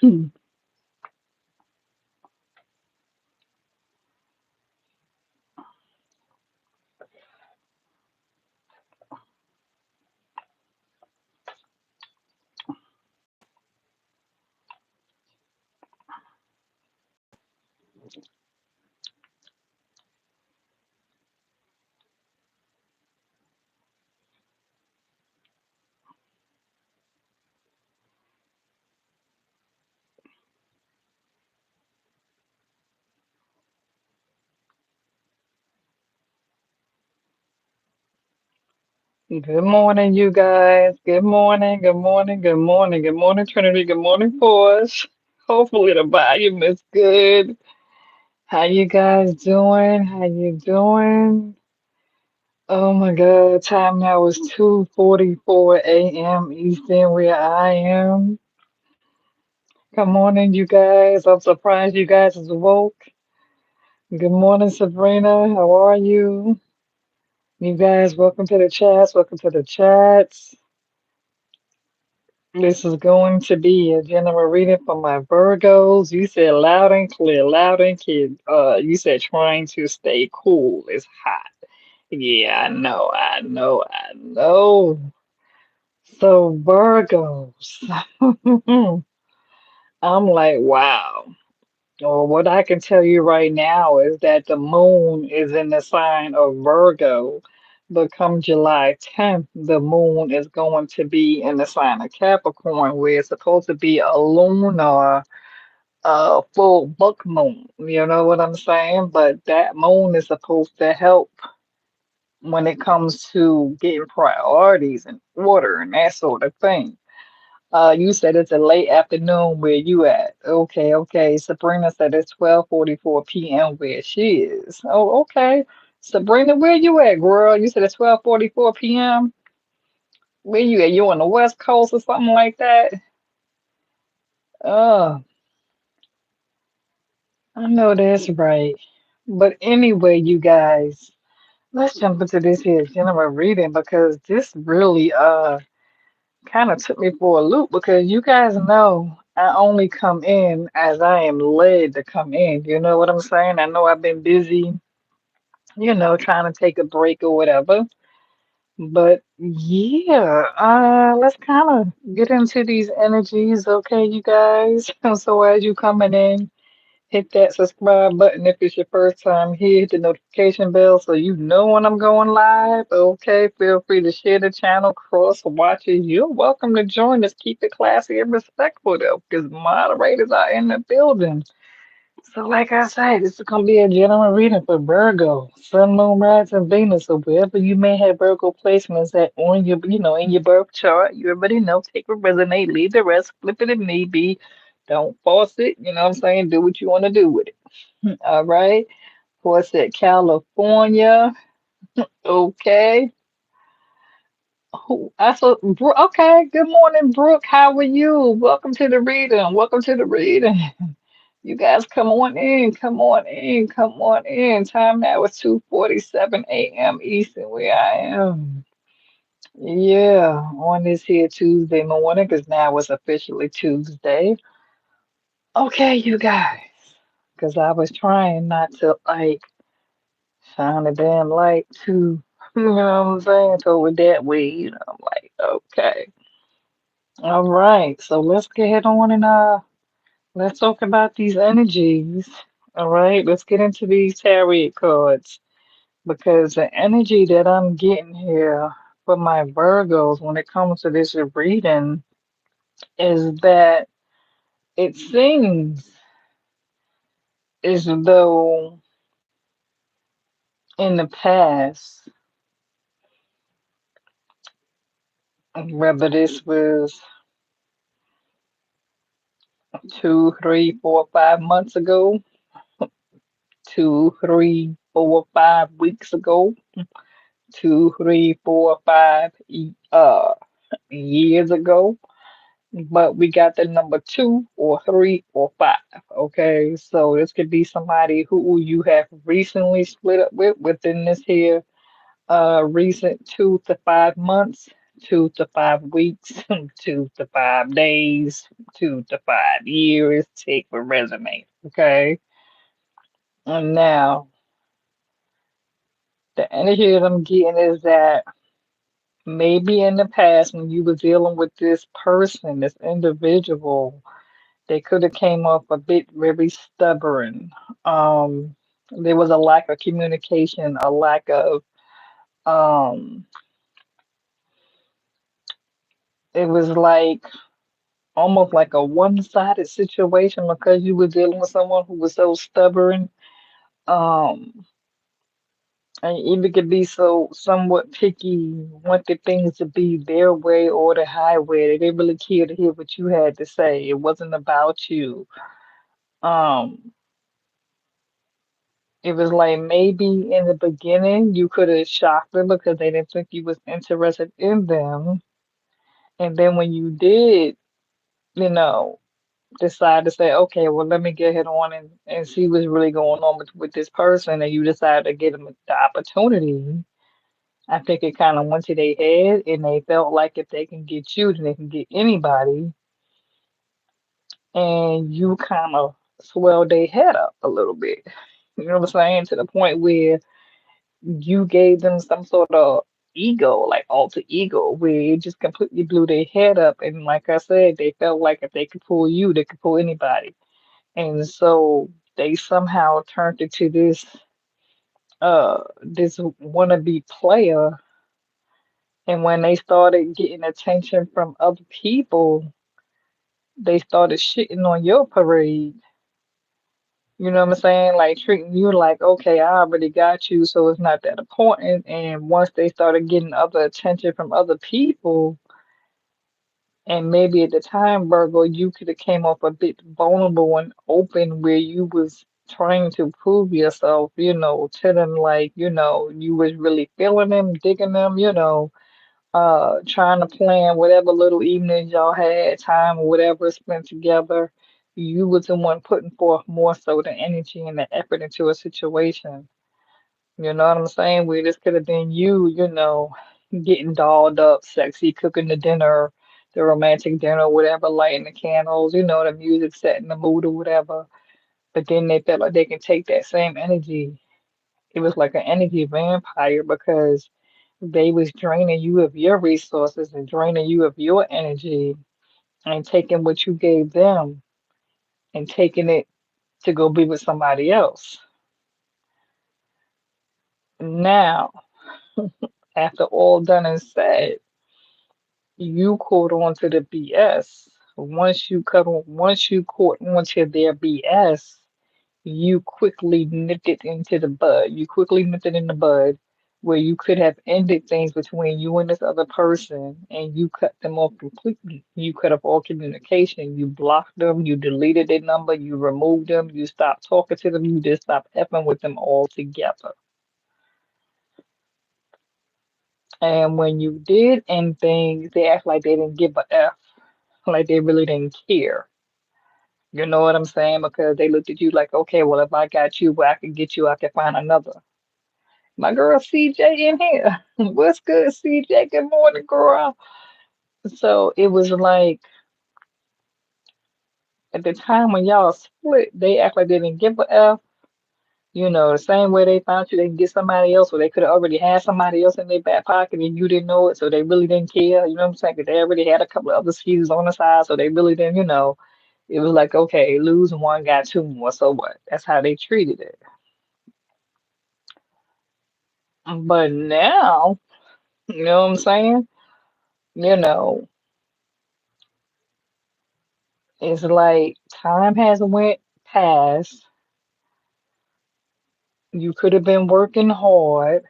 Good morning, you guys. Good morning, good morning, good morning, good morning, Trinity. Good morning, Force. Hopefully the volume is good. How you guys doing? How you doing? Oh my God, time now is 2:44 a.m. Eastern where I am. Good morning, you guys. I'm surprised you guys is woke. Good morning, Sabrina. How are you? You guys, welcome to the chats. Welcome to the chats. This is going to be a general reading for my Virgos. You said loud and clear, loud and clear. You said trying to stay cool. It's hot. Yeah, I know. So Virgos, I'm like, wow. Well, what I can tell you right now is that the moon is in the sign of Virgo, but come July 10th, the moon is going to be in the sign of Capricorn, where it's supposed to be a lunar full book moon. You know what I'm saying? But that moon is supposed to help when it comes to getting priorities in order and that sort of thing. You said it's a late afternoon where you at. Okay, okay. Sabrina said it's 12:44 p.m. where she is. Oh, okay. Sabrina, where you at, girl? You said it's 12:44 p.m. Where you at? You on the West Coast or something like that? Oh, I know that's right. But anyway, you guys, let's jump into this here general reading because this really kind of took me for a loop because you guys know I only come in as I am led to come in. You know what I'm saying? I know I've been busy, trying to take a break or whatever. But yeah, let's kind of get into these energies, okay, you guys? So as you coming in, hit that subscribe button if it's your first time here. Hit the notification bell so you know when I'm going live. Okay, feel free to share the channel, cross watches. You're welcome to join us. Keep it classy and respectful though, because moderators are in the building. So, like I said, this is gonna be a general reading for Virgo, Sun, Moon, Rise, and Venus. So wherever you may have Virgo placements at on your, in your birth chart, you already know. Take what resonate, leave the rest, flip it if need be. Don't force it. You know what I'm saying? Do what you want to do with it. All right. What's it? California. Okay. I saw. Okay. Good morning, Brooke. How are you? Welcome to the reading. Welcome to the reading. You guys come on in, come on in, come on in. Time now is 2:47 a.m. Eastern where I am. Yeah, on this here Tuesday morning, because now it's officially Tuesday. Okay, you guys, because I was trying not to like shine a damn light too. You know what I'm saying? So with that way, I'm like, okay. All right, so let's get on and let's talk about these energies. All right, let's get into these tarot cards because the energy that I'm getting here for my Virgos when it comes to this reading is that it seems as though in the past, whether this was 2, 3, 4, 5 months ago, 2, 3, 4, 5 weeks ago, 2, 3, 4, 5 years ago, but we got the number 2 or 3 or 5. Okay, so this could be somebody who you have recently split up with within this here recent 2 to 5 months. 2 to 5 weeks, 2 to 5 days, 2 to 5 years, take for resume. Okay. And now the energy that I'm getting is that maybe in the past when you were dealing with this person, this individual, they could have came off a bit very stubborn. Um, there was a lack of communication, a lack of um, it was like almost like a one-sided situation because you were dealing with someone who was so stubborn. Um, and even could be so somewhat picky, wanted things to be their way or the highway. They didn't really care to hear what you had to say. It wasn't about you. Um, it was like maybe in the beginning you could have shocked them because they didn't think you was interested in them. And then when you did, you know, decide to say, okay, well, let me get head on and see what's really going on with this person, and you decide to give them the opportunity, I think it kind of went to their head, and they felt like if they can get you, then they can get anybody, and you kind of swelled their head up a little bit. You know what I'm saying? To the point where you gave them some sort of ego, like alter ego, where it just completely blew their head up. And like I said, they felt like if they could pull you, they could pull anybody. And so they somehow turned into this wannabe player. And when they started getting attention from other people, they started shitting on your parade. You know what I'm saying? Like treating you like, okay, I already got you, so it's not that important. And once they started getting other attention from other people, and maybe at the time, Virgo, you could have came off a bit vulnerable and open where you was trying to prove yourself, to them like, you was really feeling them, digging them, trying to plan whatever little evenings y'all had, time or whatever spent together. You was the one putting forth more so the energy and the effort into a situation. You know what I'm saying? Where this could have been you, getting dolled up, sexy, cooking the dinner, the romantic dinner, whatever, lighting the candles, the music setting the mood or whatever. But then they felt like they can take that same energy. It was like an energy vampire because they was draining you of your resources and draining you of your energy and taking what you gave them and taking it to go be with somebody else. Now, after all done and said, you caught on to the BS. Once you caught on to their BS, you quickly nipped it into the bud. You quickly nipped it in the bud where you could have ended things between you and this other person and you cut them off completely. You cut off all communication. You blocked them, you deleted their number, you removed them, you stopped talking to them, you just stopped effing with them altogether. And when you did end things, they act like they didn't give a F, like they really didn't care. You know what I'm saying? Because they looked at you like, okay, well, if I got you, where I can get you, I can find another. My girl CJ in here. What's good, CJ? Good morning, girl. So it was like at the time when y'all split, they act like they didn't give a F. The same way they found you, they can get somebody else, or they could have already had somebody else in their back pocket and you didn't know it, so they really didn't care. You know what I'm saying? 'Cause they already had a couple of other skis on the side, so they really didn't. It was like, okay, lose one, got two more, so what? That's how they treated it. But now, you know what I'm saying? You know, it's like time has went past. You could have been working hard.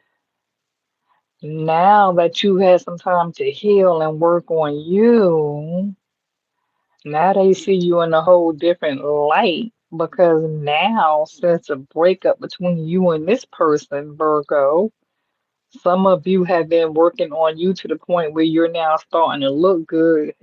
Now that you had some time to heal and work on you, now they see you in a whole different light because now, since a breakup between you and this person, Virgo, some of you have been working on you to the point where you're now starting to look good,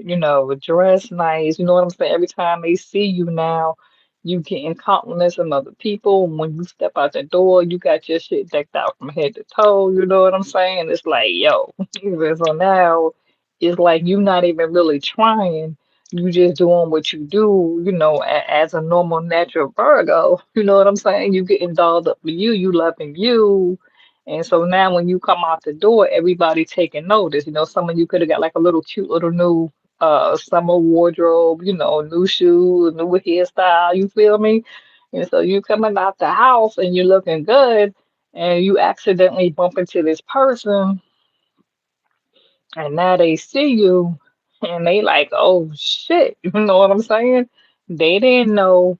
dress nice. You know what I'm saying? Every time they see you now, you getting compliments from other people. When you step out the door, you got your shit decked out from head to toe. You know what I'm saying? It's like, yo. So now it's like you not even really trying. You just doing what you do, as a normal natural Virgo. You know what I'm saying? You getting dolled up for you loving you. And so now when you come out the door, everybody taking notice. Some of you could have got like a little cute little new summer wardrobe, new shoes, new hairstyle, you feel me? And so you coming out the house and you're looking good and you accidentally bump into this person and now they see you and they like, oh shit, you know what I'm saying? They didn't know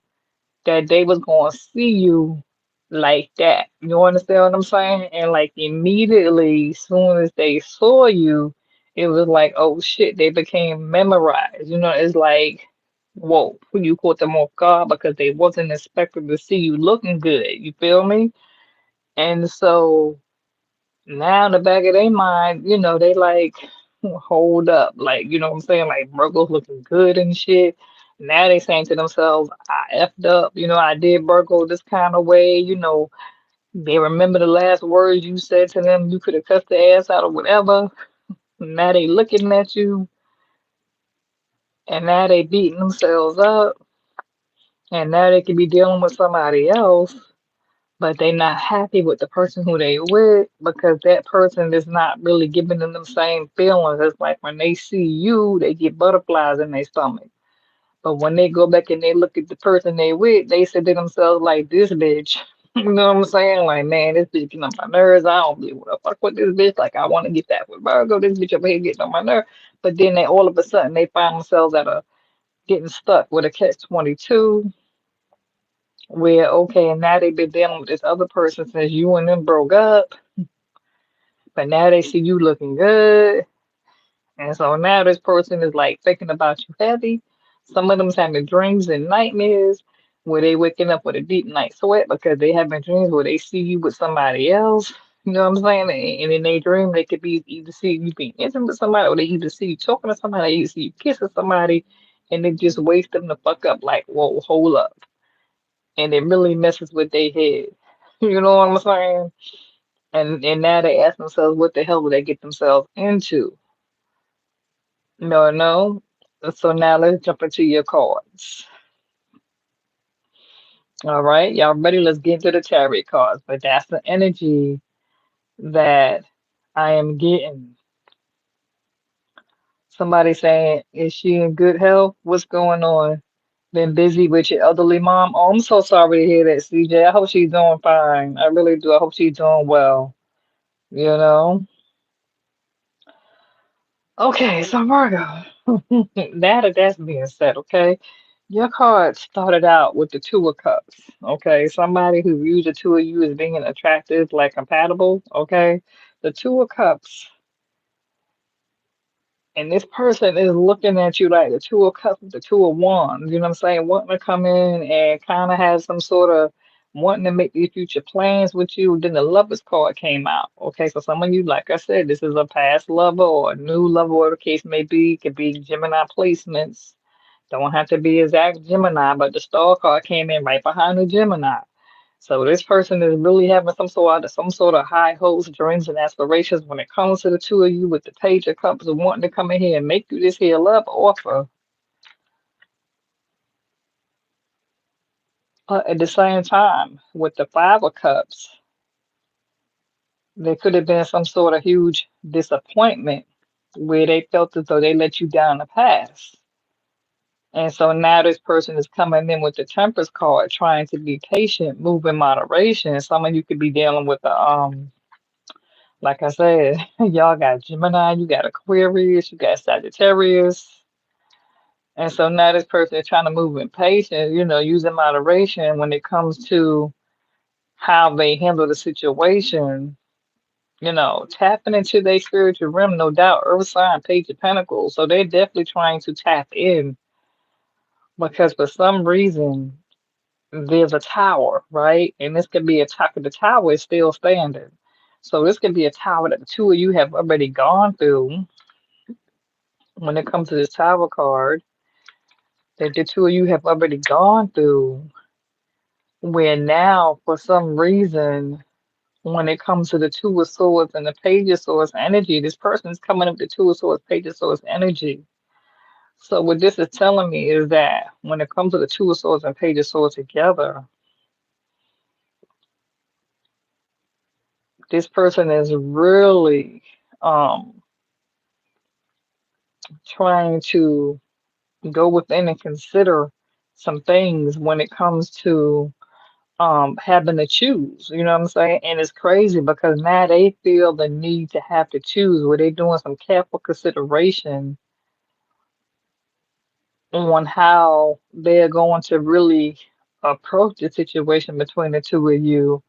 that they was gonna see you like that. You understand what I'm saying? And like immediately, soon as they saw you, it was like, oh shit, they became memorized. It's like, whoa, you caught them off guard because they wasn't expecting to see you looking good. You feel me? And so now in the back of their mind, they like, hold up, like, you know what I'm saying? Like Virgo's looking good and shit. Now they saying to themselves, I effed up, I did Virgo this kind of way, they remember the last words you said to them, you could have cussed the ass out or whatever. Now they looking at you and now they beating themselves up and now they could be dealing with somebody else. But they not happy with the person who they with because that person is not really giving them the same feelings. It's like when they see you, they get butterflies in their stomach. But when they go back and they look at the person they with, they say to themselves like, this bitch. You know what I'm saying? Like, man, this bitch getting on my nerves. I don't really want to fuck with this bitch. Like, I want to get that with Virgo. This bitch over here getting on my nerve. But then they all of a sudden they find themselves getting stuck with a catch 22 where okay, and now they've been dealing with this other person since you and them broke up, but now they see you looking good, and so now this person is like thinking about you heavy. Some of them's having dreams and nightmares where they waking up with a deep night sweat because they having dreams where they see you with somebody else. You know what I'm saying? And in their dream, they could be either see you being intimate with somebody, or they either see you talking to somebody, or you see you kissing somebody, and it just wakes them the fuck up. Like, whoa, hold up, and it really messes with their head. You know what I'm saying? And now they ask themselves, what the hell did they get themselves into? No, no. So now let's jump into your cards. All right, y'all ready? Let's get into the tarot cards. But that's the energy that I am getting. Somebody saying, is she in good health? What's going on? Been busy with your elderly mom? Oh, I'm so sorry to hear that, CJ. I hope she's doing fine. I really do. I hope she's doing well. You know? Okay, so Virgo, now that that's being said, okay, your card started out with the Two of Cups, okay? Somebody who views the two of you as being attractive, like compatible, okay? The Two of Cups, and this person is looking at you like the Two of Cups with the Two of Wands, you know what I'm saying? Wanting to come in and kind of have some sort of wanting to make these future plans with you. Then the Lovers card came out. Okay, so some of you, like I said, this is a past lover or a new lover, whatever the case may be. Could be Gemini placements. Don't have to be exact Gemini, but the Star card came in right behind the Gemini. So this person is really having some sort of high hopes, dreams, and aspirations when it comes to the two of you with the Page of Cups and wanting to come in here and make you this here love offer. But at the same time, with the Five of Cups, there could have been some sort of huge disappointment where they felt as though they let you down in the past. And so now this person is coming in with the Temperance card, trying to be patient, move in moderation. Some of you could be dealing with like I said, y'all got Gemini, you got Aquarius, you got Sagittarius. And so now this person is trying to move in patience, using moderation when it comes to how they handle the situation, tapping into their spiritual realm, no doubt, Earth sign, Page of Pentacles. So they're definitely trying to tap in because for some reason there's a tower, right? And this could be a tower, the tower is still standing. So this could be a tower that the two of you have already gone through when it comes to this tower card, that the two of you have already gone through, where now, for some reason, when it comes to the Two of Swords and the Page of Swords energy. This person is coming up with the Two of Swords, Page of Swords energy. So what this is telling me is that when it comes to the Two of Swords and Page of Swords together, this person is really um, trying to go within and consider some things when it comes to having to choose. You know what I'm saying? And it's crazy because now they feel the need to have to choose where they're doing some careful consideration on how they're going to really approach the situation between the two of you.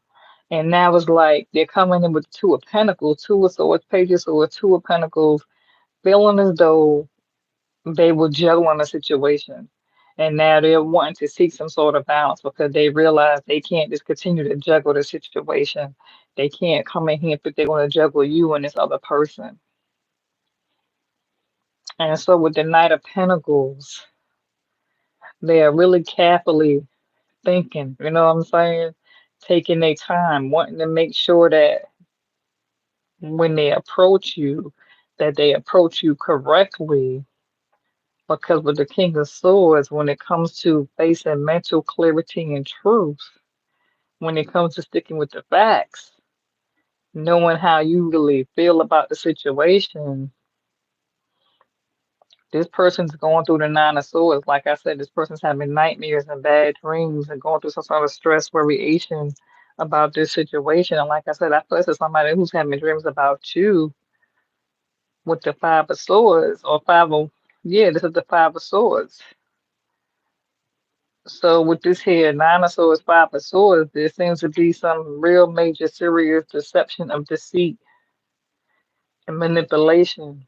And now it's like they're coming in with Two of Pentacles, Two of Swords, Pages, or Two of Pentacles, feeling as though they were juggling a situation. And now they're wanting to seek some sort of balance because they realize they can't just continue to juggle the situation. They can't come in here and think they're going to juggle you and this other person. And so with the Knight of Pentacles, they are really carefully thinking, you know what I'm saying? Taking their time, wanting to make sure that when they approach you, that they approach you correctly. Because with the King of Swords, when it comes to facing mental clarity and truth, when it comes to sticking with the facts, knowing how you really feel about the situation, this person's going through the Nine of Swords. Like I said, this person's having nightmares and bad dreams and going through some sort of stress variation about this situation. And like I said, I feel this is somebody who's having dreams about you with the Five of Swords or Five of, yeah, this is the Five of Swords. So with this here, Nine of Swords, Five of Swords, there seems to be some real major serious deception of deceit and manipulation.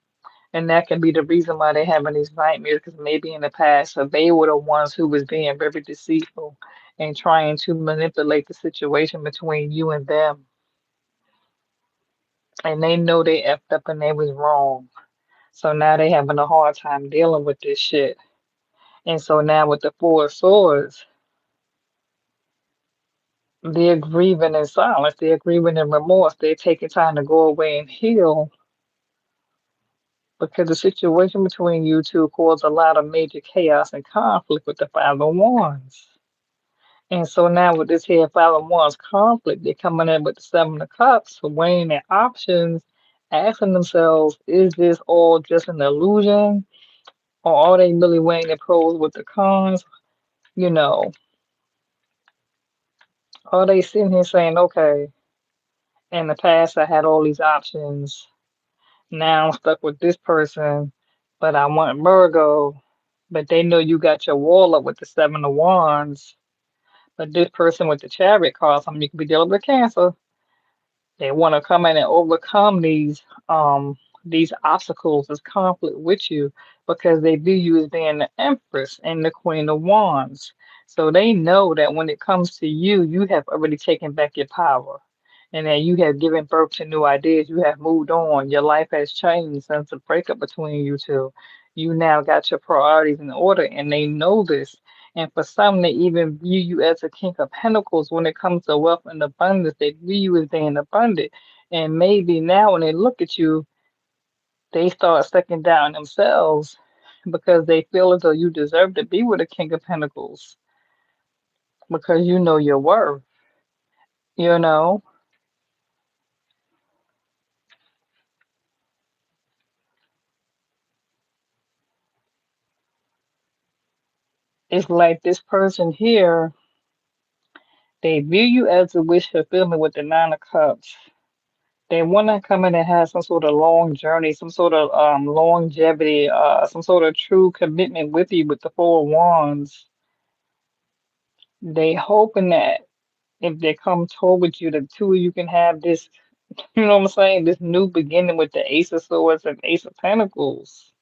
And that can be the reason why they're having these nightmares, because maybe in the past, so they were the ones who was being very deceitful and trying to manipulate the situation between you and them. And they know they effed up and they was wrong. So now they having a hard time dealing with this shit. And so now with the Four of Swords, they're grieving in silence. They're grieving in remorse. They're taking time to go away and heal because the situation between you two caused a lot of major chaos and conflict with the Five of Wands. And so now with this here Five of Wands conflict, they're coming in with the Seven of Cups, weighing their options, asking themselves, is this all just an illusion? Or are they really weighing the pros with the cons? You know, are they sitting here saying, okay, in the past I had all these options. Now I'm stuck with this person, but I want Virgo. But they know you got your wall up with the Seven of Wands. But this person with the Chariot card, something you could be dealing with Cancer. They want to come in and overcome these obstacles, this conflict with you, because they view you as being the Empress and the Queen of Wands. So they know that when it comes to you, you have already taken back your power. And that you have given birth to new ideas. You have moved on. Your life has changed since the breakup between you two. You now got your priorities in order, and they know this. And for some, they even view you as a King of Pentacles when it comes to wealth and abundance. They view you as being abundant. And maybe now when they look at you, they start second down themselves because they feel as though you deserve to be with a King of Pentacles because you know your worth. You know, it's like this person here, they view you as a wish fulfillment with the Nine of Cups. They want to come in and have some sort of long journey, some sort of longevity, some sort of true commitment with you with the Four of Wands. They hoping that if they come toward you, the two of you can have this, you know what I'm saying, this new beginning with the Ace of Swords and Ace of Pentacles.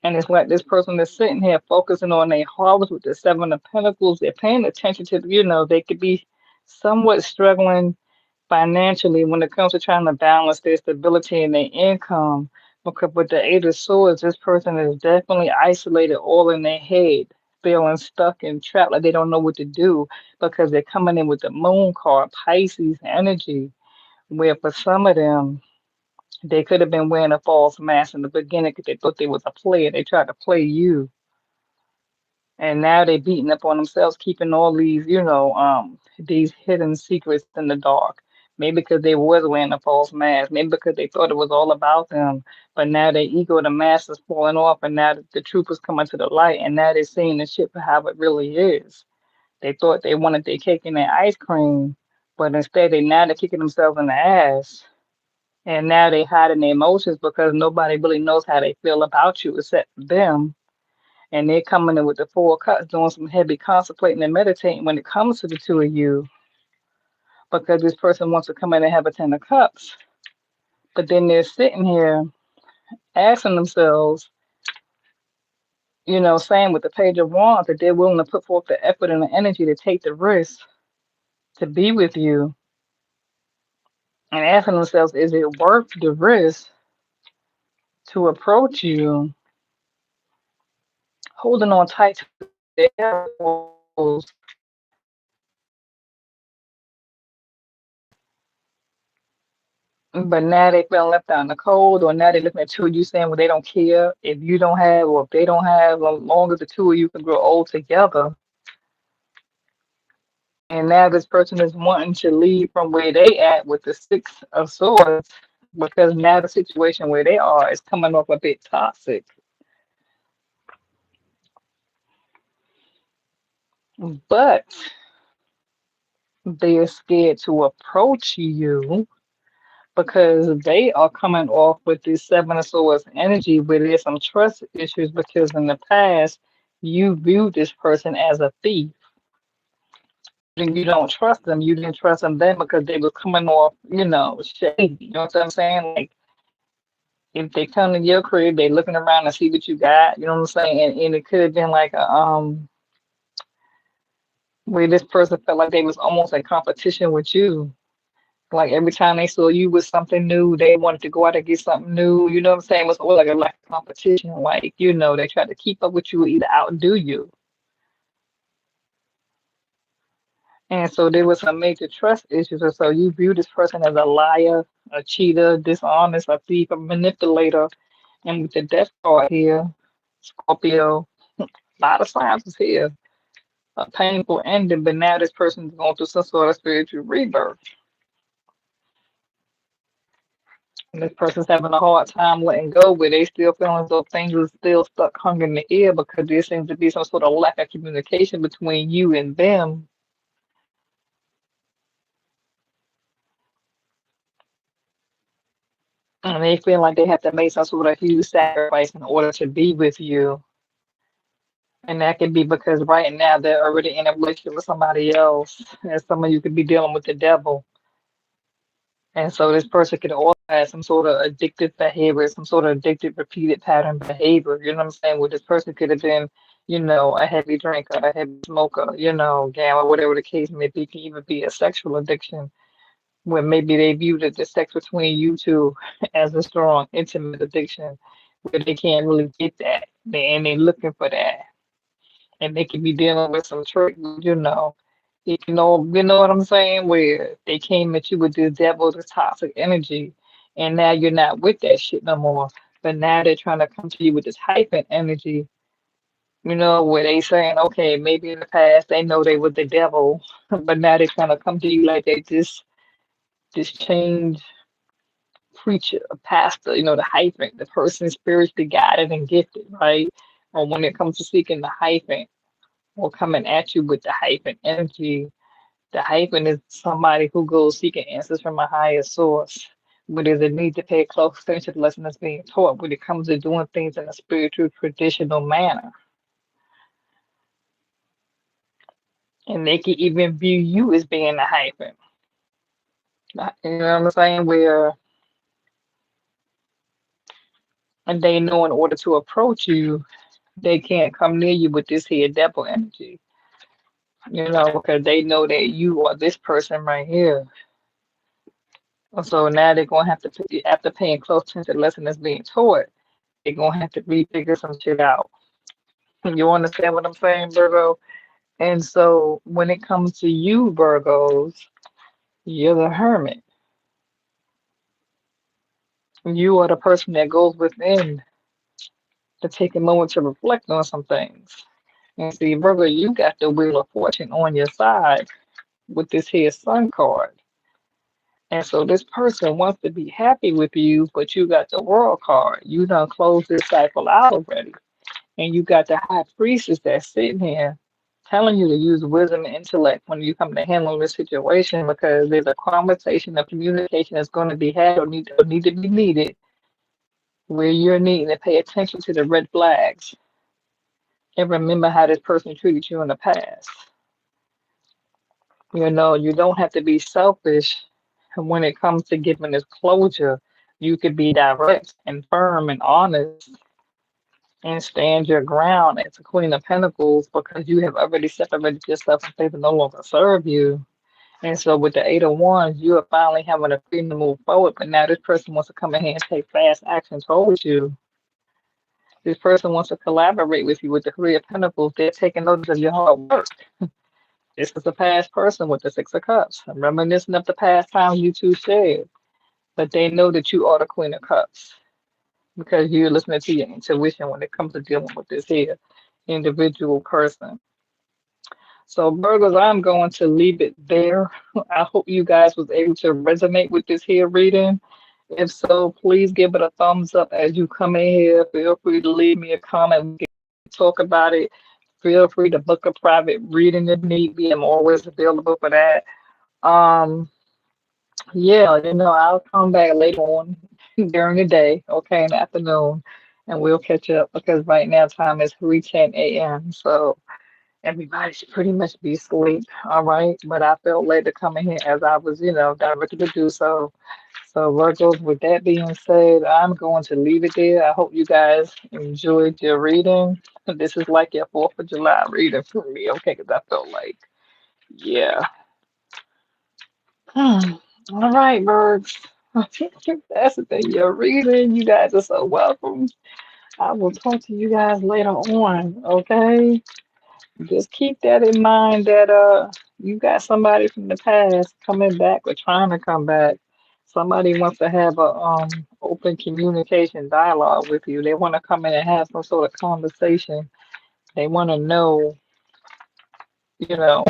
And it's like this person is sitting here focusing on their harvest with the Seven of Pentacles. They're paying attention to, they could be somewhat struggling financially when it comes to trying to balance their stability and their income. Because with the Eight of Swords, this person is definitely isolated all in their head. feeling stuck and trapped, like they don't know what to do because they're coming in with the moon card, Pisces energy, where for some of them, they could have been wearing a false mask in the beginning because they thought they was a player. They tried to play you. And now they beating up on themselves, keeping all these, these hidden secrets in the dark. Maybe because they was wearing a false mask. Maybe because they thought it was all about them. But now their ego, the mask is falling off, and now the truth is coming to the light, and now they're seeing the shit for how it really is. They thought they wanted their cake and their ice cream, but instead they're kicking themselves in the ass. And now they hiding their emotions because nobody really knows how they feel about you except them, and they're coming in with the 4 cups, doing some heavy contemplating and meditating when it comes to the two of you, because this person wants to come in and have a 10 of cups, but then they're sitting here asking themselves, saying with the page of wands that they're willing to put forth the effort and the energy to take the risk to be with you, and asking themselves, is it worth the risk to approach you, holding on tight to their goals, but now they feeling left out in the cold, or now they're looking at two of you saying, well, they don't care if you don't have, or if they don't have, as long as the two of you can grow old together. And now this person is wanting to leave from where they at with the 6 of Swords, because now the situation where they are is coming off a bit toxic. But they're scared to approach you because they are coming off with this 7 of Swords energy where there's some trust issues because in the past you viewed this person as a thief. And you don't trust them. You didn't trust them then because they were coming off, shady. You know what I'm saying? Like if they come to your crib, they looking around to see what you got. You know what I'm saying? And it could have been like a where this person felt like they was almost in competition with you. Like every time they saw you with something new, they wanted to go out and get something new. You know what I'm saying? It was all like a competition. Like, they tried to keep up with you or either outdo you. And so there was some major trust issues. And so you view this person as a liar, a cheater, dishonest, a thief, a manipulator. And with the death card here, Scorpio, a lot of signs is here. A painful ending, but now this person is going through some sort of spiritual rebirth. And this person's having a hard time letting go, where they still feeling as though things are still stuck hung in the air because there seems to be some sort of lack of communication between you and them. And they feel like they have to make some sort of huge sacrifice in order to be with you. And that could be because right now they're already in a relationship with somebody else. And some of you could be dealing with the devil. And so this person could also have some sort of addictive behavior, some sort of addictive repeated pattern behavior. You know what I'm saying? Where this person could have been, a heavy drinker, a heavy smoker, gambler, whatever the case may be. It can even be a sexual addiction where maybe they view the sex between you two as a strong, intimate addiction where they can't really get that. And they're looking for that. And they could be dealing with some trick, you know what I'm saying, where they came at you with this devil, this toxic energy, and now you're not with that shit no more. But now they're trying to come to you with this hyphen energy, where they saying, okay, maybe in the past they know they were the devil, but now they're trying to come to you like they just this change preacher, a pastor, the hyphen, the person spiritually guided and gifted, right? Or when it comes to seeking the hyphen or coming at you with the hyphen energy. The hyphen is somebody who goes seeking answers from a higher source, but there's a need to pay close attention to the lesson that's being taught when it comes to doing things in a spiritual, traditional manner. And they can even view you as being the hyphen. You know what I'm saying? Where and they know in order to approach you, they can't come near you with this here devil energy. Because they know that you are this person right here. So now they're gonna have to, after paying close attention to the lesson that's being taught, they're gonna have to refigure some shit out. You understand what I'm saying, Virgo? And so when it comes to you, Virgos, you're the hermit. You are the person that goes within to take a moment to reflect on some things. And see, Virgo, you got the Wheel of Fortune on your side with this here Sun card. And so this person wants to be happy with you, but you got the World card. You done closed this cycle out already. And you got the High Priestess that's sitting here telling you to use wisdom and intellect when you come to handle this situation because there's a conversation, a communication that's going to be had or need to be needed where you're needing to pay attention to the red flags and remember how this person treated you in the past. You know, you don't have to be selfish when it comes to giving this closure. You could be direct and firm and honest and stand your ground as a Queen of Pentacles because you have already separated yourself and they will no longer serve you. And so with the Eight of Wands, you are finally having a freedom to move forward, but now this person wants to come in here and take fast action towards you. This person wants to collaborate with you with the Three of Pentacles. They're taking notice of your hard work. This is the past person with the Six of Cups. I'm reminiscing of the past times you two shared, but they know that you are the Queen of Cups because you're listening to your intuition when it comes to dealing with this here individual person. So Virgos, I'm going to leave it there. I hope you guys was able to resonate with this here reading. If so, please give it a thumbs up as you come in here. Feel free to leave me a comment. We can talk about it. Feel free to book a private reading if need be. I'm always available for that. Um, yeah, I'll come back later on during the day, okay, in the afternoon, and we'll catch up because right now time is 3:10 a.m. So everybody should pretty much be asleep, all right? But I felt late to come in here as I was, directed to do so. So, Virgos, with that being said, I'm going to leave it there. I hope you guys enjoyed your reading. This is like your 4th of July reading for me, okay? Because I felt like, yeah. Hmm. All right, Virgs. That's the thing. You're reading. You guys are so welcome. I will talk to you guys later on, okay? Just keep that in mind that you got somebody from the past coming back or trying to come back. Somebody wants to have a open communication dialogue with you. They want to come in and have some sort of conversation. They want to know,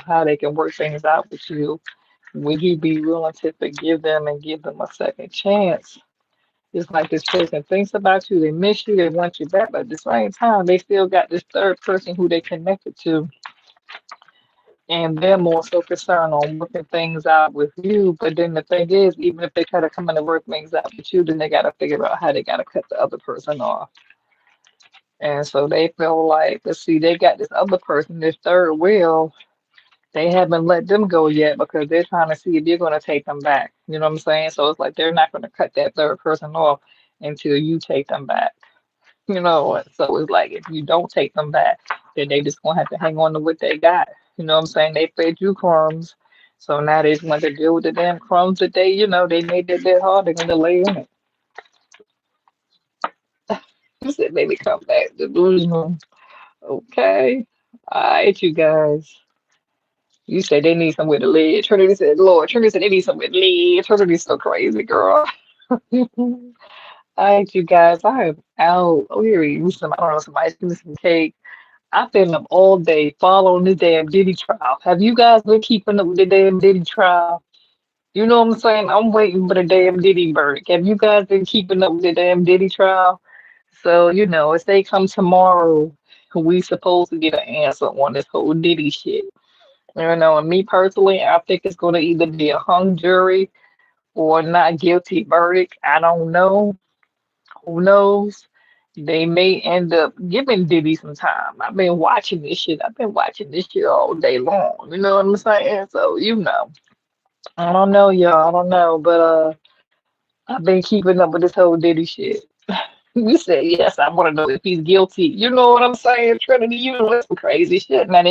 how they can work things out with you. Would you be willing to forgive them and give them a second chance? It's like this person thinks about you, they miss you, they want you back, but at the same time, they still got this third person who they connected to and they're more so concerned on working things out with you. But then the thing is, even if they try to come in and work things out with you, then they got to figure out how they got to cut the other person off. And so they feel like, let's see, they got this other person, this third wheel. They haven't let them go yet because they're trying to see if you're going to take them back. You know what I'm saying? So it's like they're not going to cut that third person off until you take them back. So it's like if you don't take them back, then they just gonna have to hang on to what they got. You know what I'm saying? They fed you crumbs, so now they just want to deal with the damn crumbs that they made that bit hard. They're gonna lay in it. You said maybe come back delusional. Okay, all right, you guys. You said they need somewhere to live. Trinity said, Lord, Trinity said they need somewhere to live. Trinity's so crazy, girl. All right, you guys. I am out. Oh, here we some. I don't know, some ice cream, some cake. I've been up all day following this damn Diddy trial. Have you guys been keeping up with the damn Diddy trial? You know what I'm saying? I'm waiting for the damn Diddy verdict. Have you guys been keeping up with the damn Diddy trial? So, if they come tomorrow, we supposed to get an answer on this whole Diddy shit. And me personally, I think it's going to either be a hung jury or not guilty verdict. I don't know. Who knows? They may end up giving Diddy some time. I've been watching this shit. I've been watching this shit all day long. You know what I'm saying? So, I don't know, y'all. I don't know. But I've been keeping up with this whole Diddy shit. You said yes. I want to know if he's guilty. You know what I'm saying, Trinity? That's some crazy shit. Now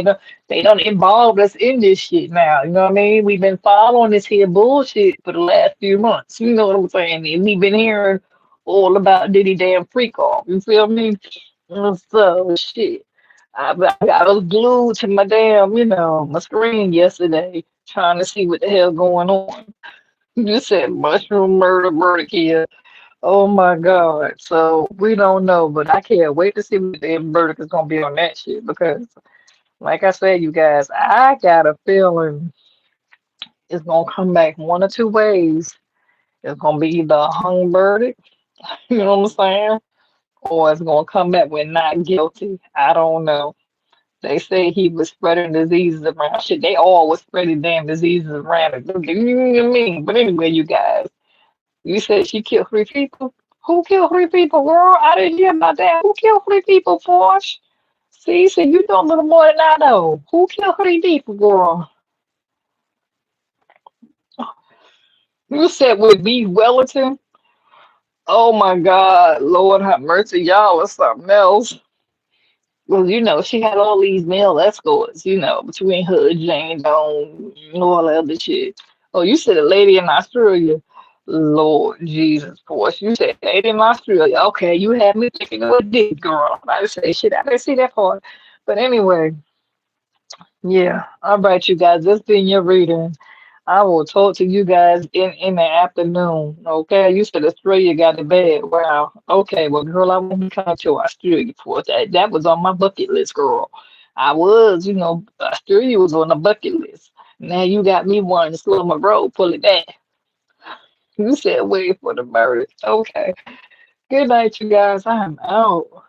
they don't involve us in this shit now. You know what I mean? We've been following this here bullshit for the last few months. You know what I'm saying? And we've been hearing all about Diddy damn freak off. You feel me? So shit. I was glued to my damn, my screen yesterday, trying to see what the hell going on. You said mushroom murder, murder kill. Oh my God. So we don't know, but I can't wait to see what the verdict is gonna be on that shit because, like I said, you guys, I got a feeling it's gonna come back one or two ways. It's gonna be either a hung verdict, you know what I'm saying? Or it's gonna come back with not guilty. I don't know. They say he was spreading diseases around. Shit, they all was spreading damn diseases around. You know what I mean? But anyway, you guys, you said she killed three people. Who killed three people, girl? I didn't hear about that. Who killed three people, Porsche? See, so you know a little more than I know. Who killed three people, girl? You said with B. Wellington? Oh my God, Lord have mercy, y'all or something else. Well, she had all these male escorts, between her, Jane Doe, and all that other shit. Oh, you said a lady in Australia. Lord Jesus, Force. You said lady in Australia. Okay, you had me thinking it was this girl. I didn't say shit. I didn't see that part. But anyway, yeah. All right, you guys. This been your reading. I will talk to you guys in the afternoon. Okay, you said Australia got it bad. Wow. Okay, well, girl, I won't be coming to Australia for that. Was on my bucket list, girl. I was, Australia was on the bucket list. Now you got me wanting to slow my road, pull it back. You said wait for the murder. Okay. Good night, you guys. I'm out.